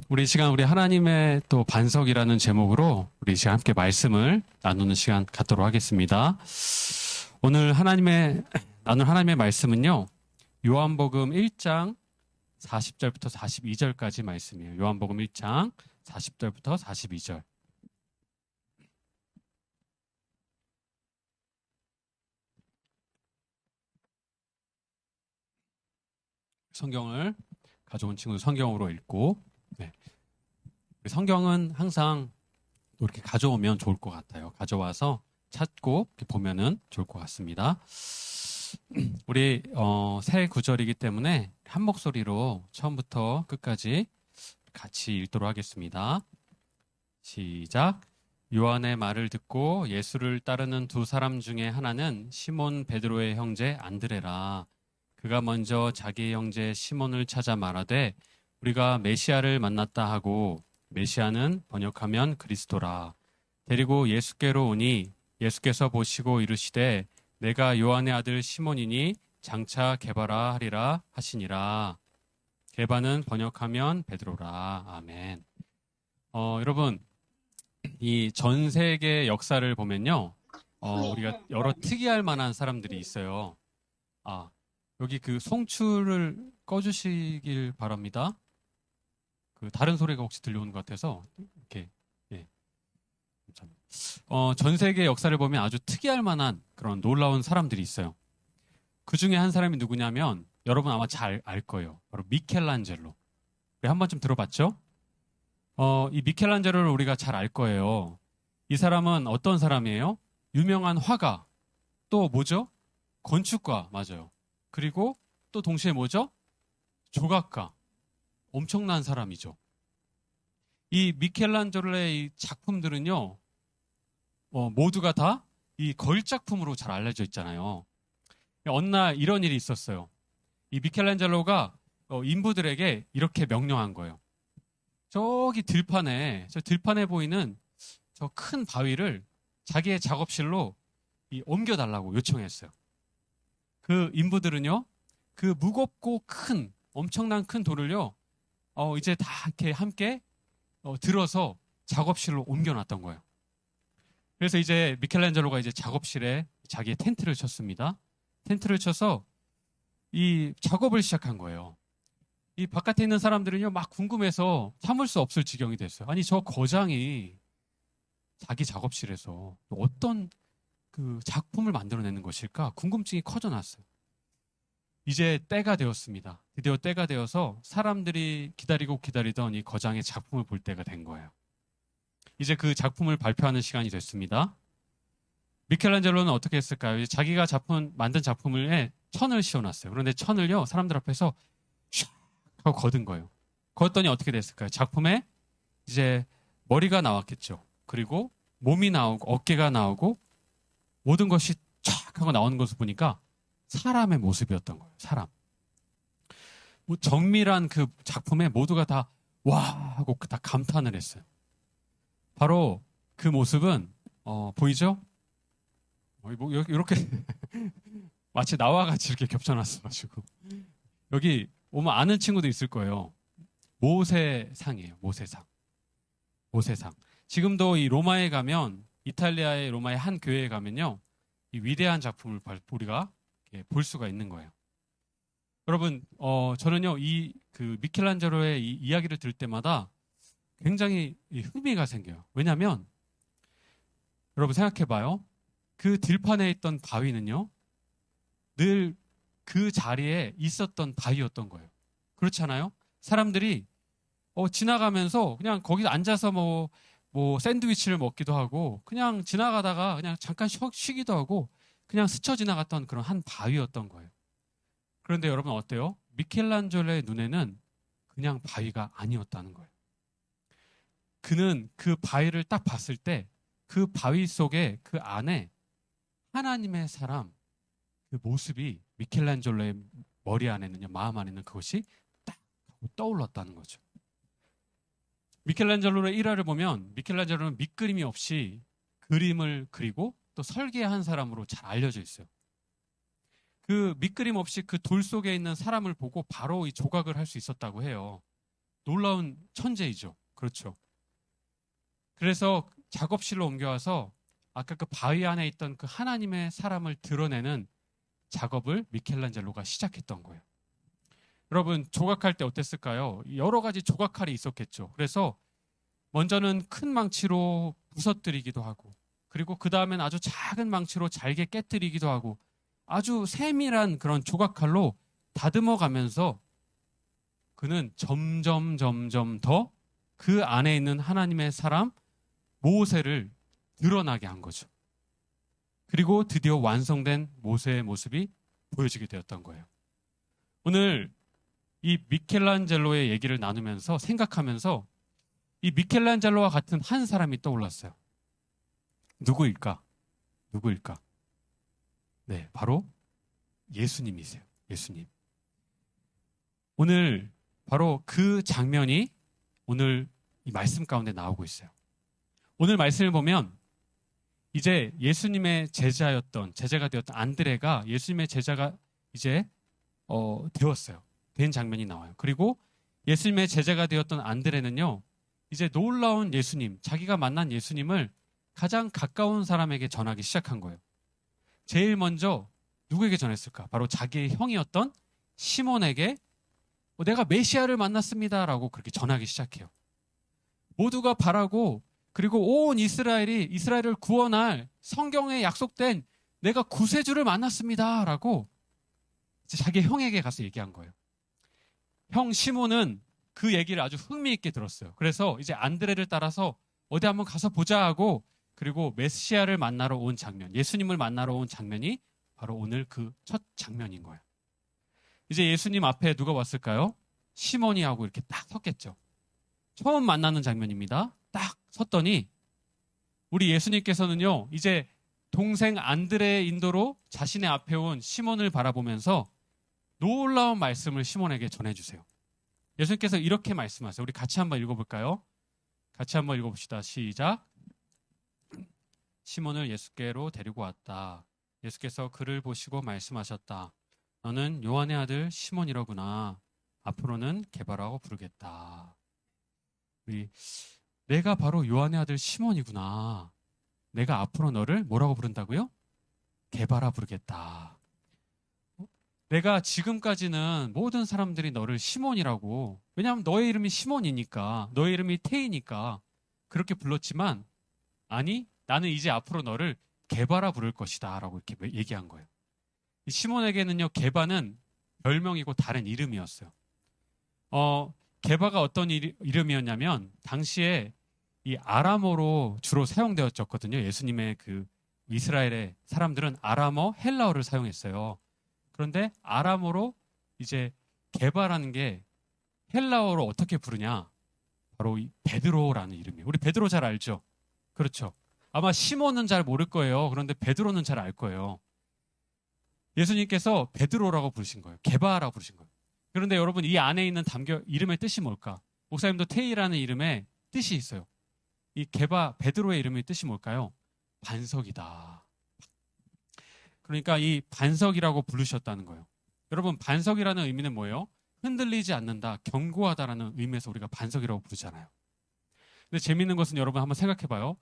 우리 시간 우리 하나님의 또 반석이라는 제목으로 우리 시간 함께 말씀을 나누는 시간 갖도록 하겠습니다. 오늘 나눌 하나님의 말씀은요. 요한복음 1장 40절부터 42절까지 말씀이에요. 요한복음 1장 40절부터 42절. 성경을 가져온 친구들 성경으로 읽고, 네. 우리 성경은 항상 또 이렇게 가져오면 좋을 것 같아요. 가져와서 찾고 이렇게 보면은 좋을 것 같습니다. 우리 새 구절이기 때문에 한 목소리로 처음부터 끝까지 같이 읽도록 하겠습니다. 시작. 요한의 말을 듣고 예수를 따르는 두 사람 중에 하나는 시몬 베드로의 형제 안드레라. 그가 먼저 자기 형제 시몬을 찾아 말하되 우리가 메시아를 만났다 하고, 메시아는 번역하면 그리스도라. 데리고 예수께로 오니 예수께서 보시고 이르시되 내가 요한의 아들 시몬이니 장차 게바라 하리라 하시니라. 게바는 번역하면 베드로라. 아멘. 여러분, 이 전 세계 역사를 보면요, 우리가 여러 특이할 만한 사람들이 있어요. 여기 그 송출을 꺼주시길 바랍니다. 그 다른 소리가 혹시 들려오는 것 같아서 이렇게. 예. 전 세계 역사를 보면 아주 특이할 만한 그런 놀라운 사람들이 있어요. 그 중에 한 사람이 누구냐면 여러분 아마 잘 알 거예요. 바로 미켈란젤로. 우리 한 번쯤 들어봤죠? 이 미켈란젤로를 우리가 잘 알 거예요. 이 사람은 어떤 사람이에요? 유명한 화가, 또 뭐죠? 건축가, 맞아요. 그리고 또 동시에 뭐죠? 조각가. 엄청난 사람이죠. 이 미켈란젤로의 이 작품들은요, 모두가 다 이 걸작품으로 잘 알려져 있잖아요. 어느 날 이런 일이 있었어요. 이 미켈란젤로가 인부들에게 이렇게 명령한 거예요. 저기 저 들판에 보이는 저 큰 바위를 자기의 작업실로 옮겨달라고 요청했어요. 그 인부들은요, 그 무겁고 엄청난 큰 돌을요, 이제 다 이렇게 함께 들어서 작업실로 옮겨놨던 거예요. 그래서 이제 미켈란젤로가 이제 작업실에 자기의 텐트를 쳤습니다. 텐트를 쳐서 이 작업을 시작한 거예요. 이 바깥에 있는 사람들은요, 막 궁금해서 참을 수 없을 지경이 됐어요. 아니, 저 거장이 자기 작업실에서 어떤 그 작품을 만들어내는 것일까? 궁금증이 커져났어요. 이제 때가 되었습니다. 드디어 때가 되어서 사람들이 기다리던 이 거장의 작품을 볼 때가 된 거예요. 이제 그 작품을 발표하는 시간이 됐습니다. 미켈란젤로는 어떻게 했을까요? 자기가 만든 작품에 천을 씌워놨어요. 그런데 천을요, 사람들 앞에서 샥 하고 거둔 거예요. 거뒀더니 어떻게 됐을까요? 작품에 이제 머리가 나왔겠죠. 그리고 몸이 나오고 어깨가 나오고 모든 것이 촥 하고 나오는 것을 보니까 사람의 모습이었던 거예요. 사람. 정밀한 그 작품에 모두가 다 와 하고 다 감탄을 했어요. 바로 그 모습은 보이죠? 이렇게 마치 나와 같이 이렇게 겹쳐놨어가지고 여기 오면 아는 친구도 있을 거예요. 모세상이에요. 모세상. 지금도 이 로마에 가면, 이탈리아의 로마의 한 교회에 가면요, 이 위대한 작품을 우리가 볼 수가 있는 거예요. 여러분, 저는요, 그 미켈란젤로의 이 이야기를 들을 때마다 굉장히 흥미가 생겨요. 왜냐면, 여러분 생각해봐요. 그 들판에 있던 바위는요, 늘 그 자리에 있었던 바위였던 거예요. 그렇잖아요? 사람들이 지나가면서 그냥 거기서 앉아서 뭐 샌드위치를 먹기도 하고, 그냥 지나가다가 그냥 잠깐 쉬기도 하고, 그냥 스쳐 지나갔던 그런 한 바위였던 거예요. 그런데 여러분 어때요? 미켈란젤로의 눈에는 그냥 바위가 아니었다는 거예요. 그는 그 바위를 딱 봤을 때 그 바위 속에, 그 안에 하나님의 사람, 그 모습이 미켈란젤로의 머리 안에는요, 마음 안에는 그것이 딱 하고 떠올랐다는 거죠. 미켈란젤로의 일화를 보면 미켈란젤로는 밑그림이 없이 그림을 그리고 또 설계한 사람으로 잘 알려져 있어요. 그 밑그림 없이 그 돌 속에 있는 사람을 보고 바로 이 조각을 할 수 있었다고 해요. 놀라운 천재이죠. 그렇죠. 그래서 작업실로 옮겨와서 아까 그 바위 안에 있던 그 하나님의 사람을 드러내는 작업을 미켈란젤로가 시작했던 거예요. 여러분, 조각할 때 어땠을까요? 여러 가지 조각칼이 있었겠죠. 그래서 먼저는 큰 망치로 부서뜨리기도 하고, 그리고 그 다음엔 아주 작은 망치로 잘게 깨뜨리기도 하고, 아주 세밀한 그런 조각칼로 다듬어 가면서 그는 점점 더 그 안에 있는 하나님의 사람 모세를 드러나게 한 거죠. 그리고 드디어 완성된 모세의 모습이 보여지게 되었던 거예요. 오늘 이 미켈란젤로의 얘기를 나누면서 생각하면서 이 미켈란젤로와 같은 한 사람이 떠올랐어요. 누구일까? 네, 바로 예수님이세요. 예수님. 오늘 바로 그 장면이 오늘 이 말씀 가운데 나오고 있어요. 오늘 말씀을 보면 이제 예수님의 제자가 되었던 안드레가 예수님의 제자가 이제 되었어요. 된 장면이 나와요. 그리고 예수님의 제자가 되었던 안드레는요, 이제 놀라운 예수님, 자기가 만난 예수님을 가장 가까운 사람에게 전하기 시작한 거예요. 제일 먼저 누구에게 전했을까? 바로 자기의 형이었던 시몬에게 내가 메시아를 만났습니다라고 그렇게 전하기 시작해요. 모두가 바라고 그리고 온 이스라엘을 구원할 성경에 약속된 내가 구세주를 만났습니다라고 자기 형에게 가서 얘기한 거예요. 형 시몬은 그 얘기를 아주 흥미있게 들었어요. 그래서 이제 안드레를 따라서 어디 한번 가서 보자 하고 그리고 메시아를 만나러 온 장면, 예수님을 만나러 온 장면이 바로 오늘 그 첫 장면인 거예요. 이제 예수님 앞에 누가 왔을까요? 시몬이 하고 이렇게 딱 섰겠죠. 처음 만나는 장면입니다. 딱 섰더니 우리 예수님께서는요, 이제 동생 안드레의 인도로 자신의 앞에 온 시몬을 바라보면서 놀라운 말씀을 시몬에게 전해주세요. 예수님께서 이렇게 말씀하세요. 우리 같이 한번 읽어볼까요? 같이 한번 읽어봅시다. 시작. 시몬을 예수께로 데리고 왔다. 예수께서 그를 보시고 말씀하셨다. 너는 요한의 아들 시몬이로구나. 앞으로는 게바라고 부르겠다. 내가 바로 요한의 아들 시몬이구나. 내가 앞으로 너를 뭐라고 부른다고요? 게바라 부르겠다. 내가 지금까지는 모든 사람들이 너를 시몬이라고, 왜냐하면 너의 이름이 시몬이니까, 너의 이름이 테이니까 그렇게 불렀지만, 아니, 나는 이제 앞으로 너를 게바라 부를 것이다 라고 이렇게 얘기한 거예요. 이 시몬에게는요, 게바는 별명이고 다른 이름이었어요. 게바가 어떤 이름이었냐면 당시에 이 아람어로 주로 사용되었었거든요. 예수님의 그 이스라엘의 사람들은 아람어, 헬라어를 사용했어요. 그런데 아람어로 이제 게바라는 게 헬라어로 어떻게 부르냐? 바로 이 베드로라는 이름이에요. 우리 베드로 잘 알죠? 그렇죠. 아마 시몬은 잘 모를 거예요. 그런데 베드로는 잘 알 거예요. 예수님께서 베드로라고 부르신 거예요. 게바라고 부르신 거예요. 그런데 여러분, 이 안에 있는 이름의 뜻이 뭘까? 목사님도 테이라는 이름의 뜻이 있어요. 이 베드로의 이름의 뜻이 뭘까요? 반석이다. 그러니까 이 반석이라고 부르셨다는 거예요. 여러분, 반석이라는 의미는 뭐예요? 흔들리지 않는다, 견고하다라는 의미에서 우리가 반석이라고 부르잖아요. 근데 재밌는 것은 여러분 한번 생각해 봐요.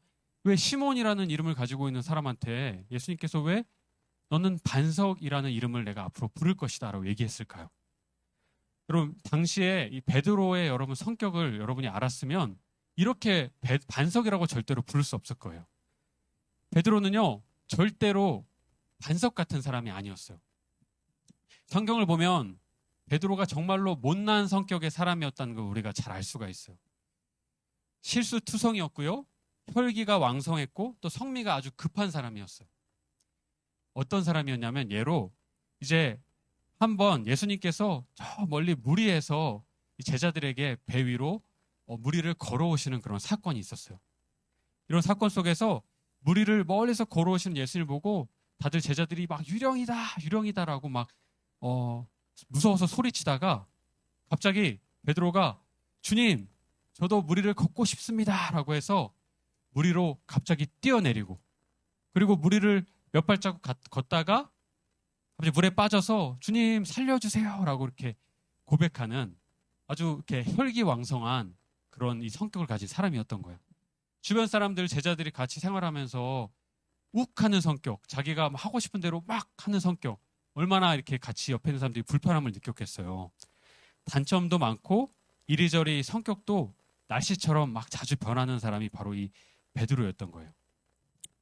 왜 시몬이라는 이름을 가지고 있는 사람한테 예수님께서 왜 너는 반석이라는 이름을 내가 앞으로 부를 것이다 라고 얘기했을까요? 여러분, 당시에 이 베드로의 여러분 성격을 여러분이 알았으면 이렇게 반석이라고 절대로 부를 수 없을 거예요. 베드로는요, 절대로 반석 같은 사람이 아니었어요. 성경을 보면 베드로가 정말로 못난 성격의 사람이었다는 걸 우리가 잘 알 수가 있어요. 실수투성이었고요, 혈기가 왕성했고 또 성미가 아주 급한 사람이었어요. 어떤 사람이었냐면 예로 이제 한번 예수님께서 저 멀리 무리에서 제자들에게 배 위로 무리를 걸어오시는 그런 사건이 있었어요. 이런 사건 속에서 무리를 멀리서 걸어오시는 예수님을 보고 다들 제자들이 막 유령이다라고 막 무서워서 소리치다가 갑자기 베드로가 주님, 저도 무리를 걷고 싶습니다라고 해서 무리로 갑자기 뛰어내리고, 그리고 무리를 몇 발자국 걷다가 갑자기 물에 빠져서 주님 살려주세요 라고 이렇게 고백하는 아주 이렇게 혈기왕성한 그런 이 성격을 가진 사람이었던 거예요. 주변 사람들, 제자들이 같이 생활하면서 욱하는 성격, 자기가 하고 싶은 대로 막 하는 성격, 얼마나 이렇게 같이 옆에 있는 사람들이 불편함을 느꼈겠어요. 단점도 많고 이리저리 성격도 날씨처럼 막 자주 변하는 사람이 바로 이 베드로였던 거예요.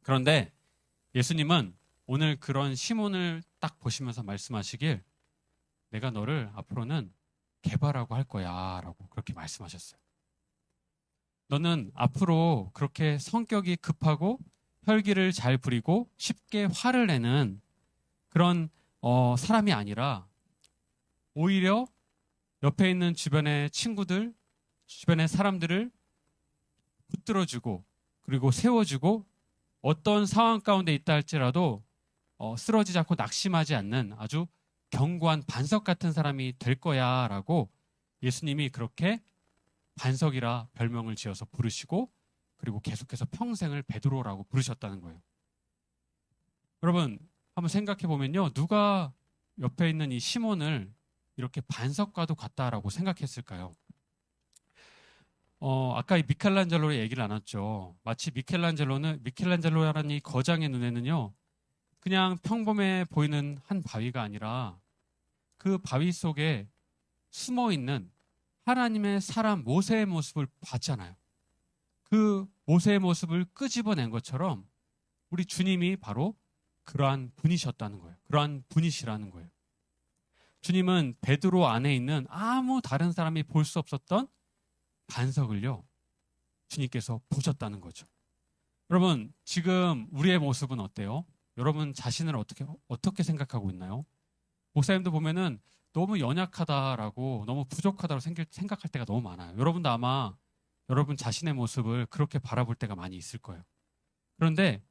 그런데 예수님은 오늘 그런 시몬을 딱 보시면서 말씀하시길, 내가 너를 앞으로는 개바라고 할 거야 라고 그렇게 말씀하셨어요. 너는 앞으로 그렇게 성격이 급하고 혈기를 잘 부리고 쉽게 화를 내는 그런 사람이 아니라, 오히려 옆에 있는 주변의 친구들, 주변의 사람들을 붙들어주고 그리고 세워주고, 어떤 상황 가운데 있다 할지라도 쓰러지지 않고 낙심하지 않는 아주 견고한 반석 같은 사람이 될 거야 라고 예수님이 그렇게 반석이라 별명을 지어서 부르시고, 그리고 계속해서 평생을 베드로라고 부르셨다는 거예요. 여러분 한번 생각해 보면요, 누가 옆에 있는 이 시몬을 이렇게 반석과도 같다라고 생각했을까요? 아까 이 미켈란젤로의 얘기를 나눴죠. 마치 미켈란젤로라는 이 거장의 눈에는요, 그냥 평범해 보이는 한 바위가 아니라 그 바위 속에 숨어 있는 하나님의 사람 모세의 모습을 봤잖아요. 그 모세의 모습을 끄집어낸 것처럼 우리 주님이 바로 그러한 분이셨다는 거예요. 그러한 분이시라는 거예요. 주님은 베드로 안에 있는 아무 다른 사람이 볼 수 없었던 반석을요, 주님께서 보셨다는 거죠. 여러분, 지금 우리의 모습은 어때요? 여러분 자신을 어떻게 생각하고 있나요? 목사님도 보면은 너무 연약하다라고, 너무 부족하다고 생각할 때가 너무 많아요. 여러분도 아마 여러분 자신의 모습을 그렇게 바라볼 때가 많이 있을 거예요. 그런데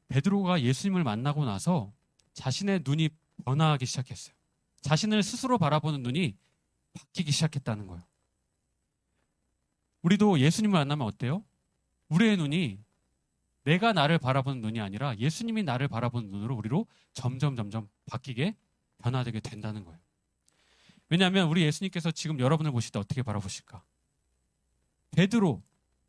베드로가 예수님을 만나고 나서 자신의 눈이 변화하기 시작했어요. 자신을 스스로 바라보는 눈이 바뀌기 시작했다는 거예요. 우리도 예수님을 만나면 어때요? 우리의 눈이 내가 나를 바라보는 눈이 아니라 예수님이 나를 바라보는 눈으로 우리로 점점 바뀌게, 변화되게 된다는 거예요. 왜냐하면 우리 예수님께서 지금 여러분을 보실 때 어떻게 바라보실까? 베드로,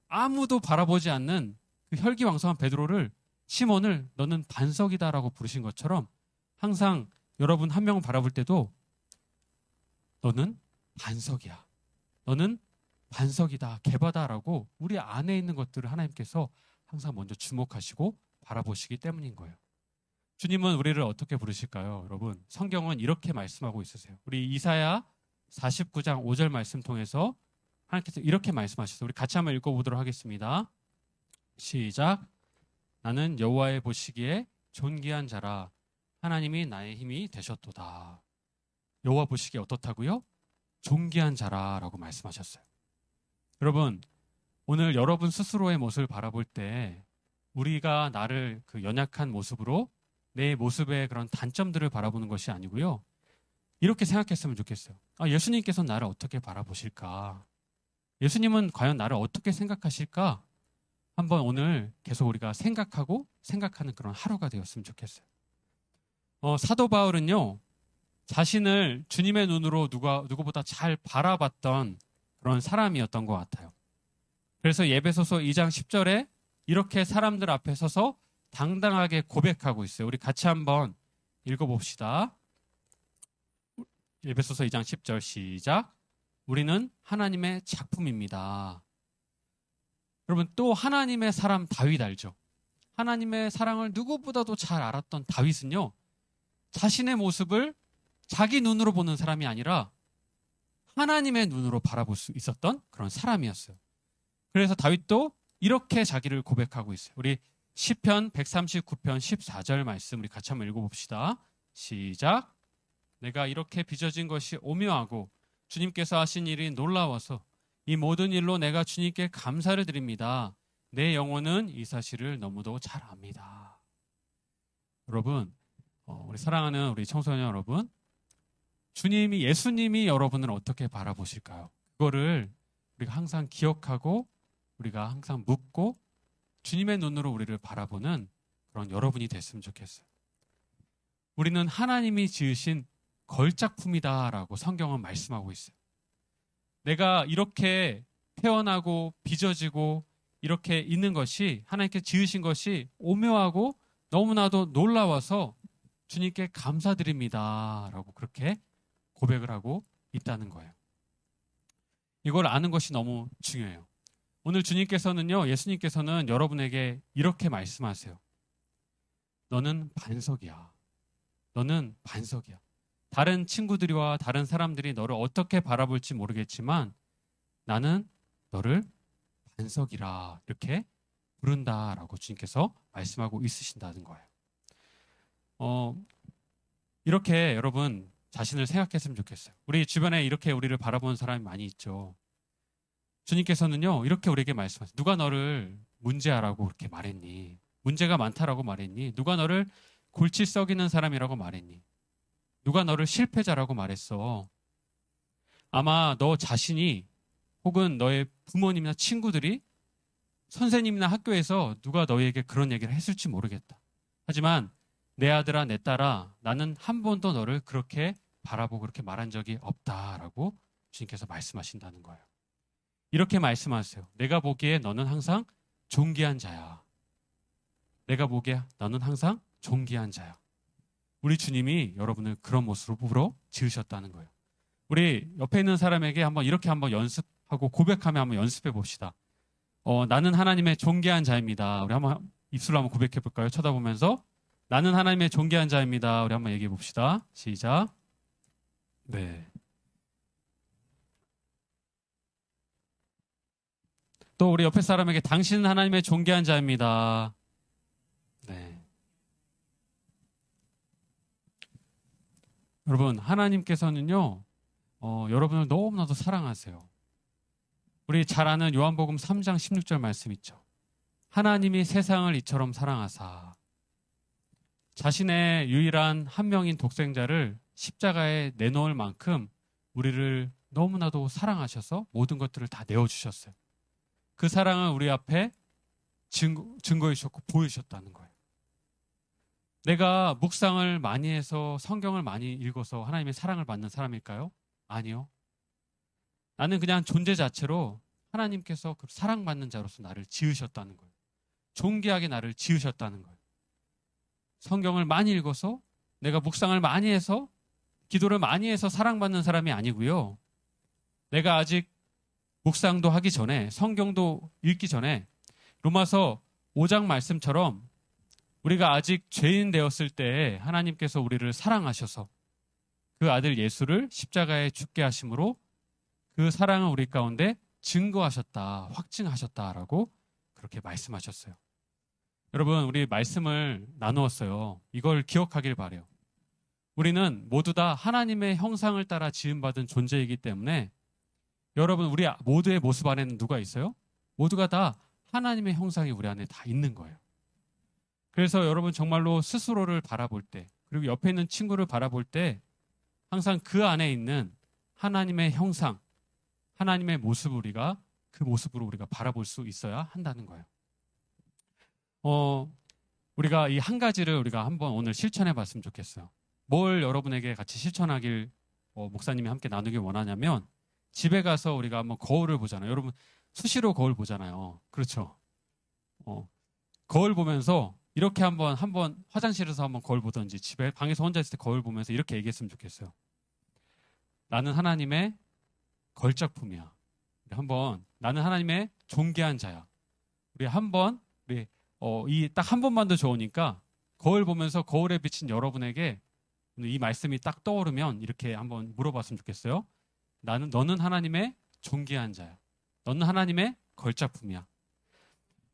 아무도 바라보지 않는 그 혈기왕성한 베드로를, 시몬을 너는 반석이다라고 부르신 것처럼 항상 여러분 한 명을 바라볼 때도 너는 반석이야, 너는 반석이다, 개바다라고 우리 안에 있는 것들을 하나님께서 항상 먼저 주목하시고 바라보시기 때문인 거예요. 주님은 우리를 어떻게 부르실까요? 여러분, 성경은 이렇게 말씀하고 있으세요. 우리 이사야 49장 5절 말씀 통해서 하나님께서 이렇게 말씀하셨어요. 우리 같이 한번 읽어보도록 하겠습니다. 시작. 나는 여호와의 보시기에 존귀한 자라, 하나님이 나의 힘이 되셨도다. 여호와 보시기에 어떻다고요? 존귀한 자라라고 말씀하셨어요. 여러분, 오늘 여러분 스스로의 모습을 바라볼 때 우리가 나를 그 연약한 모습으로, 내 모습의 그런 단점들을 바라보는 것이 아니고요, 이렇게 생각했으면 좋겠어요. 예수님께서는 나를 어떻게 바라보실까? 예수님은 과연 나를 어떻게 생각하실까? 한번 오늘 계속 우리가 생각하는 그런 하루가 되었으면 좋겠어요. 사도 바울은요, 자신을 주님의 눈으로 누구보다 잘 바라봤던 그런 사람이었던 것 같아요. 그래서 에베소서 2장 10절에 이렇게 사람들 앞에 서서 당당하게 고백하고 있어요. 우리 같이 한번 읽어봅시다. 에베소서 2장 10절 시작. 우리는 하나님의 작품입니다. 여러분, 또 하나님의 사람 다윗 알죠? 하나님의 사랑을 누구보다도 잘 알았던 다윗은요, 자신의 모습을 자기 눈으로 보는 사람이 아니라 하나님의 눈으로 바라볼 수 있었던 그런 사람이었어요. 그래서 다윗도 이렇게 자기를 고백하고 있어요. 우리 시편 139편 14절 말씀 우리 같이 한번 읽어봅시다. 시작. 내가 이렇게 빚어진 것이 오묘하고 주님께서 하신 일이 놀라워서 이 모든 일로 내가 주님께 감사를 드립니다. 내 영혼은 이 사실을 너무도 잘 압니다. 여러분, 우리 사랑하는 우리 청소년 여러분, 예수님이 여러분을 어떻게 바라보실까요? 그거를 우리가 항상 기억하고 우리가 항상 묻고 주님의 눈으로 우리를 바라보는 그런 여러분이 됐으면 좋겠어요. 우리는 하나님이 지으신 걸작품이다라고 성경은 말씀하고 있어요. 내가 이렇게 태어나고 빚어지고 이렇게 있는 것이 하나님께 지으신 것이 오묘하고 너무나도 놀라워서 주님께 감사드립니다 라고 그렇게 고백을 하고 있다는 거예요. 이걸 아는 것이 너무 중요해요. 오늘 주님께서는요, 예수님께서는 여러분에게 이렇게 말씀하세요. 너는 반석이야. 너는 반석이야. 다른 친구들이와 다른 사람들이 너를 어떻게 바라볼지 모르겠지만 나는 너를 반석이라 이렇게 부른다라고 주님께서 말씀하고 있으신다는 거예요. 이렇게 여러분 자신을 생각했으면 좋겠어요. 우리 주변에 이렇게 우리를 바라보는 사람이 많이 있죠. 주님께서는요, 이렇게 우리에게 말씀하세요. 누가 너를 문제아라고 그렇게 말했니? 문제가 많다라고 말했니? 누가 너를 골치 썩이는 사람이라고 말했니? 누가 너를 실패자라고 말했어? 아마 너 자신이 혹은 너의 부모님이나 친구들이 선생님이나 학교에서 누가 너에게 그런 얘기를 했을지 모르겠다. 하지만 내 아들아, 내 딸아, 나는 한 번도 너를 그렇게 바라보고 그렇게 말한 적이 없다라고 주님께서 말씀하신다는 거예요. 이렇게 말씀하세요. 내가 보기에 너는 항상 존귀한 자야. 내가 보기에 너는 항상 존귀한 자야. 우리 주님이 여러분을 그런 모습으로 지으셨다는 거예요. 우리 옆에 있는 사람에게 이렇게 한번 연습하고 고백하며 한번 연습해 봅시다. 나는 하나님의 존귀한 자입니다. 우리 한번 입술로 한번 고백해 볼까요? 쳐다보면서 나는 하나님의 존귀한 자입니다. 우리 한번 얘기해 봅시다. 시작. 네. 또 우리 옆에 사람에게 당신은 하나님의 존귀한 자입니다. 네. 여러분, 하나님께서는요, 여러분을 너무나도 사랑하세요. 우리 잘 아는 요한복음 3장 16절 말씀 있죠. 하나님이 세상을 이처럼 사랑하사 자신의 유일한 한 명인 독생자를 십자가에 내놓을 만큼 우리를 너무나도 사랑하셔서 모든 것들을 다 내어주셨어요. 그 사랑을 우리 앞에 증거해 주셨고 보여주셨다는 거예요. 내가 묵상을 많이 해서 성경을 많이 읽어서 하나님의 사랑을 받는 사람일까요? 아니요. 나는 그냥 존재 자체로 하나님께서 그 사랑받는 자로서 나를 지으셨다는 거예요. 존귀하게 나를 지으셨다는 거예요. 성경을 많이 읽어서 내가 묵상을 많이 해서 기도를 많이 해서 사랑받는 사람이 아니고요. 내가 아직 묵상도 하기 전에 성경도 읽기 전에 로마서 5장 말씀처럼 우리가 아직 죄인 되었을 때 하나님께서 우리를 사랑하셔서 그 아들 예수를 십자가에 죽게 하심으로 그 사랑을 우리 가운데 증거하셨다, 확증하셨다라고 그렇게 말씀하셨어요. 여러분, 우리 말씀을 나누었어요. 이걸 기억하길 바라요. 우리는 모두 다 하나님의 형상을 따라 지음받은 존재이기 때문에 여러분, 우리 모두의 모습 안에는 누가 있어요? 모두가 다 하나님의 형상이 우리 안에 다 있는 거예요. 그래서 여러분 정말로 스스로를 바라볼 때 그리고 옆에 있는 친구를 바라볼 때 항상 그 안에 있는 하나님의 형상, 하나님의 모습을 그 모습으로 우리가 바라볼 수 있어야 한다는 거예요. 우리가 이 한 가지를 우리가 한번 오늘 실천해 봤으면 좋겠어요. 뭘 여러분에게 같이 실천하길 목사님이 함께 나누길 원하냐면 집에 가서 우리가 한번 거울을 보잖아요. 여러분 수시로 거울 보잖아요. 그렇죠? 거울 보면서 이렇게 한번 화장실에서 한번 거울 보든지 집에 방에서 혼자 있을 때 거울 보면서 이렇게 얘기했으면 좋겠어요. 나는 하나님의 걸작품이야. 나는 하나님의 존귀한 자야. 우리 이 딱 한 번만도 좋으니까 거울 보면서 거울에 비친 여러분에게 이 말씀이 딱 떠오르면 이렇게 한번 물어봤으면 좋겠어요. 너는 하나님의 존귀한 자야. 너는 하나님의 걸작품이야.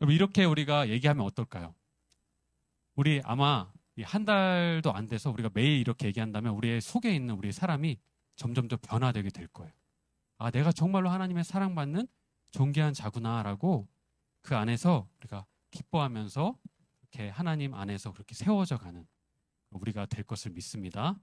여러분 이렇게 우리가 얘기하면 어떨까요? 우리 아마 한 달도 안 돼서 우리가 매일 이렇게 얘기한다면 우리의 속에 있는 우리 사람이 점점 더 변화되게 될 거예요. 아, 내가 정말로 하나님의 사랑받는 존귀한 자구나라고 그 안에서 우리가 기뻐하면서 이렇게 하나님 안에서 그렇게 세워져 가는 우리가 될 것을 믿습니다.